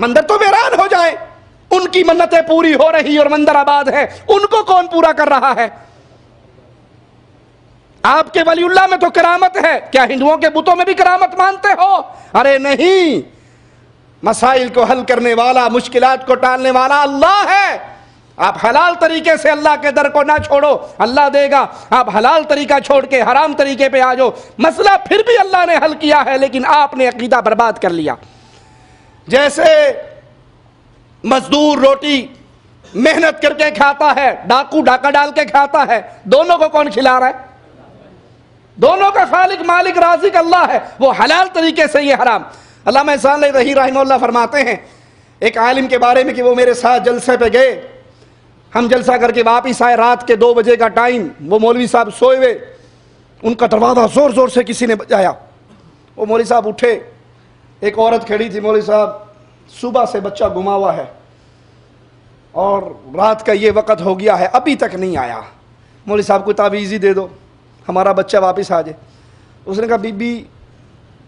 مندر تو ویران ہو جائیں، ان کی منتیں پوری ہو رہی اور مندر آباد ہے، ان کو کون پورا کر رہا ہے؟ آپ کے ولی اللہ میں تو کرامت ہے، کیا ہندوؤں کے بتوں میں بھی کرامت مانتے ہو؟ ارے نہیں، مسائل کو حل کرنے والا، مشکلات کو ٹالنے والا اللہ ہے۔ آپ حلال طریقے سے اللہ کے در کو نہ چھوڑو، اللہ دے گا۔ آپ حلال طریقہ چھوڑ کے حرام طریقے پہ آ جاؤ، مسئلہ پھر بھی اللہ نے حل کیا ہے، لیکن آپ نے عقیدہ برباد کر لیا۔ جیسے مزدور روٹی محنت کر کے کھاتا ہے، ڈاکو ڈاکہ ڈال کے کھاتا ہے، دونوں کو کون کھلا رہا ہے؟ دونوں کا خالق مالک رازق اللہ ہے، وہ حلال طریقے سے یہ حرام۔ علامہ احسان رحی رحمہ اللہ فرماتے ہیں ایک عالم کے بارے میں کہ وہ میرے ساتھ جلسے پہ گئے، ہم جلسہ کر کے واپس آئے، رات کے 2 بجے کا ٹائم، وہ مولوی صاحب سوئے ہوئے، ان کا دروازہ زور زور سے کسی نے بجایا، وہ مولوی صاحب اٹھے، ایک عورت کھڑی تھی، مولوی صاحب صبح سے بچہ گما ہوا ہے اور رات کا یہ وقت ہو گیا ہے، ابھی تک نہیں آیا، مولوی صاحب کو تعویذ ہی دے دو، ہمارا بچہ واپس آ جائے۔ اس نے کہا بی بی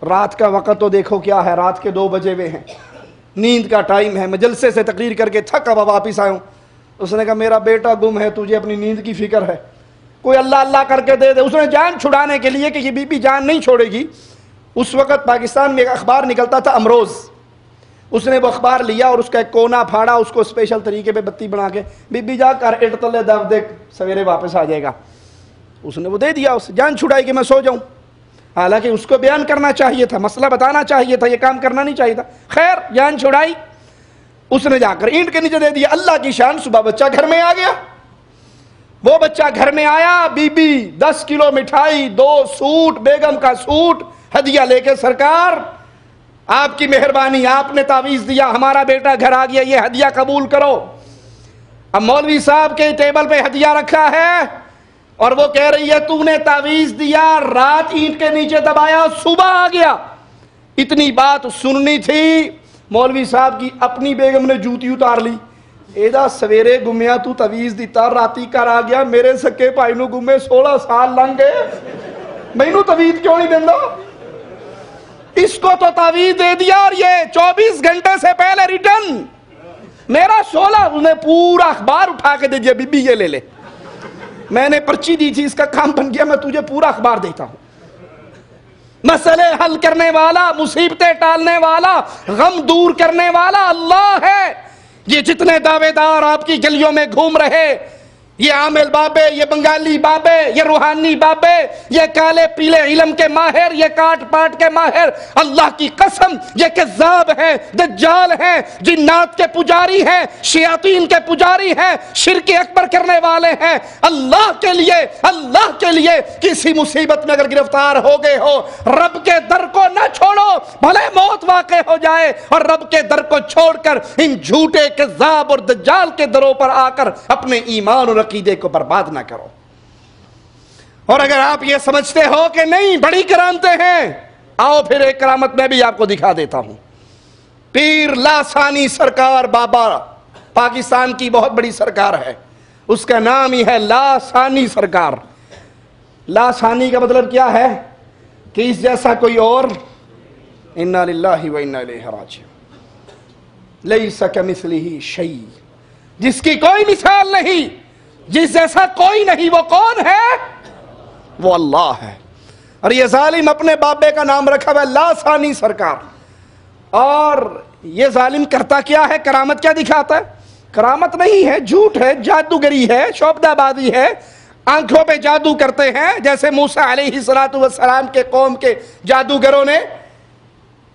رات کا وقت تو دیکھو کیا ہے، رات کے 2 بجے ہوئے ہیں، نیند کا ٹائم ہے، میں جلسے سے تقریر کر کے تھکا ہوا واپس آیا ہوں۔ اس نے کہا میرا بیٹا گم ہے، تجھے اپنی نیند کی فکر ہے، کوئی اللہ اللہ کر کے دے دے۔ اس نے جان چھڑانے کے لیے کہ یہ بی بی جان نہیں چھوڑے گی، اس وقت پاکستان میں ایک اخبار نکلتا تھا امروز، اس نے وہ اخبار لیا اور اس کا ایک کونا پھاڑا، اس کو اسپیشل طریقے پہ بتی بنا کے بی بی جا کر اٹ تلے دب دے، سویرے واپس آ جائے گا۔ اس نے وہ دے دیا، اس جان چھڑائی کہ میں سو جاؤں، حالانکہ اس کو بیان کرنا چاہیے تھا، مسئلہ بتانا چاہیے تھا، یہ کام کرنا نہیں چاہیے تھا۔ خیر جان چھڑائی، اس نے جا کر اینٹ کے نیچے دے دیا، اللہ کی شان، صبح بچہ گھر میں آ گیا۔ وہ بچہ گھر میں آیا، بی بی 10 کلو مٹھائی، 2 سوٹ، بیگم کا سوٹ ہدیہ لے کے، سرکار آپ کی مہربانی، آپ نے تعویذ دیا، ہمارا بیٹا گھر آ گیا، یہ ہدیہ قبول کرو۔ اب مولوی صاحب کے ٹیبل پہ ہدیہ رکھا ہے اور وہ کہہ رہی ہے تو نے تعویذ دیا، رات اینٹ کے نیچے دبایا، صبح آ گیا۔ اتنی بات سننی تھی، مولوی صاحب کی اپنی بیگم نے جوتی اتار لی، ایدہ سویرے گمیا تو تعویذ دیتا، راتی کر آ گیا، میرے سکے پائی نو گمے 16 سال لنگ گئے، میں نو تعویذ کیوں نہیں دیندہ؟ اس کو تو تعویذ دے دیا اور یہ 24 گھنٹے سے پہلے ریٹرن میرا 16، اس نے پورا اخبار اٹھا کے دے دیا، بی بی یہ لے لے، میں نے پرچی دی تھی، اس کا کام بن گیا، میں تجھے پورا اخبار دیتا ہوں۔ مسئلے حل کرنے والا، مصیبتیں ٹالنے والا، غم دور کرنے والا اللہ ہے۔ یہ جتنے دعوے دار آپ کی گلیوں میں گھوم رہے، یہ عامل بابے، یہ بنگالی بابے، یہ روحانی بابے، یہ کالے پیلے علم کے ماہر، یہ کاٹ پاٹ کے ماہر، اللہ کی قسم یہ کذاب ہے، دجال ہے، جنات کے پجاری ہیں، شیاطین کے پجاری ہیں، شرک اکبر کرنے والے ہیں۔ اللہ کے لیے کسی مصیبت میں اگر گرفتار ہو گئے ہو، رب کے در کو نہ چھوڑو، بھلے موت واقع ہو جائے، اور رب کے در کو چھوڑ کر ان جھوٹے کذاب اور دجال کے دروں پر آ کر اپنے ایمان اور عقیدے کو برباد نہ کرو۔ اور اگر آپ یہ سمجھتے ہو کہ نہیں بڑی کرامتیں ہیں، آؤ پھر ایک کرامت میں بھی آپ کو دکھا دیتا ہوں۔ پیر لاسانی سرکار بابا پاکستان کی بہت بڑی سرکار ہے، اس کا نام ہی ہے لاسانی سرکار۔ لاسانی کا مطلب کیا ہے؟ کہ اس جیسا کوئی اور، انا للہ و انا الیہ راجعون، لیس کمثلہ شیء، جس کی کوئی مثال نہیں، جس جیسا کوئی نہیں، وہ کون ہے؟ وہ اللہ ہے۔ اور یہ ظالم اپنے بابے کا نام رکھا ہوا ہے لاسانی سرکار۔ اور یہ ظالم کرتا کیا ہے؟ کرامت کیا دکھاتا ہے؟ کرامت نہیں ہے، جھوٹ ہے، جادوگری ہے، شعبدہ بازی ہے، آنکھوں پہ جادو کرتے ہیں، جیسے موسیٰ علیہ السلام کے قوم کے جادوگروں نے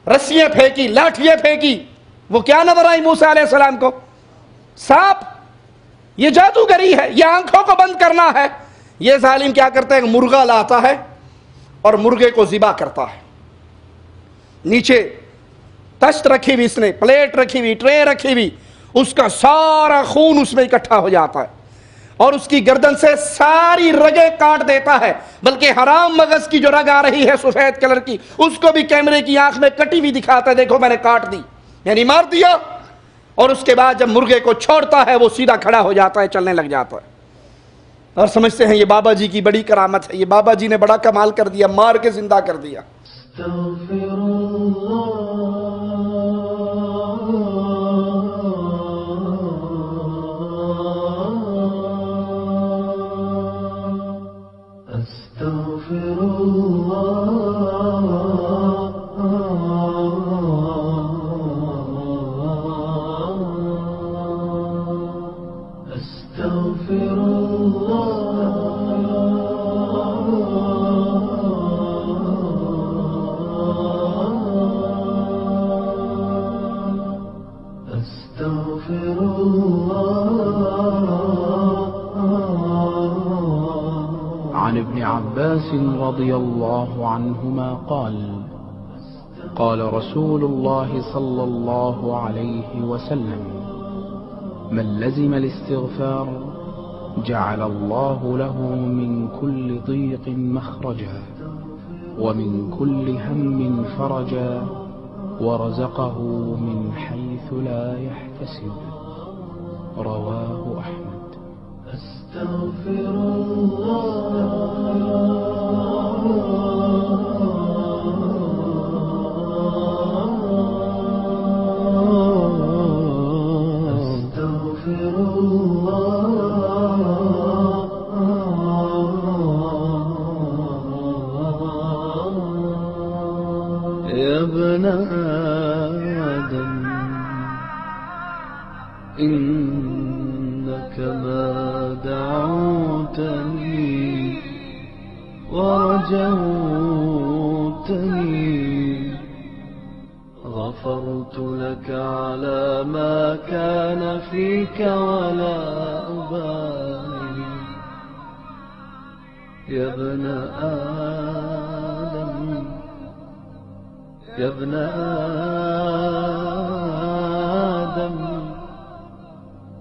رسیاں پھینکی، لاٹھیاں پھینکی، وہ کیا نظر آئی موسیٰ علیہ السلام کو؟ سانپ۔ یہ جادوگری ہے، یہ آنکھوں کو بند کرنا ہے۔ یہ ظالم کیا کرتا ہے؟ مرغا لاتا ہے اور مرغے کو ذبح کرتا ہے، نیچے تشت رکھی ہوئی، اس نے پلیٹ رکھی ہوئی، ٹرے رکھی ہوئی، اس کا سارا خون اس میں اکٹھا ہو جاتا ہے اور اس کی گردن سے ساری رگیں کاٹ دیتا ہے، بلکہ حرام مغز کی جو رگ آ رہی ہے سفید کلر کی، اس کو بھی کیمرے کی آنکھ میں کٹی ہوئی دکھاتا ہے، دیکھو میں نے کاٹ دی، یعنی مار دیا۔ اور اس کے بعد جب مرغے کو چھوڑتا ہے وہ سیدھا کھڑا ہو جاتا ہے، چلنے لگ جاتا ہے، اور سمجھتے ہیں یہ بابا جی کی بڑی کرامت ہے، یہ بابا جی نے بڑا کمال کر دیا، مار کے زندہ کر دیا۔ عباس رضي الله عنهما قال: قال رسول الله صلى الله عليه وسلم: من لزم الاستغفار جعل الله له من كل ضيق مخرجا ومن كل هم فرجا ورزقه من حيث لا يحتسب. رواه أحمد. أستغفر يا ابن آدم إنك ما دعوتني ورجوتني غفرت لك على ما كان فيك ولا أبالي. يا ابن آدم يا ابن آدم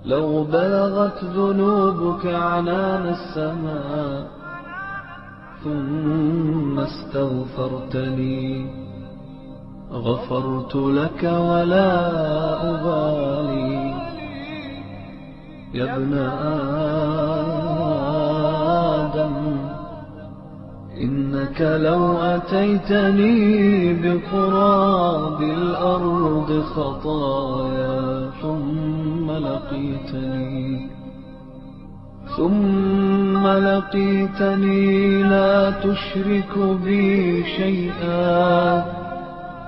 لو بلغت ذنوبك عنان السماء ثم استغفرتني غفرت لك ولا أبالي. يا ابن آدم إنك لو أتيتني بقراب الأرض خطايا ثم لقيتني لا تشرك بي شيئا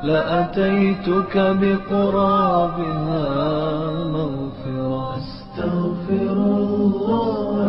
لأتيتك بقرابها مغفرة. أستغفر الله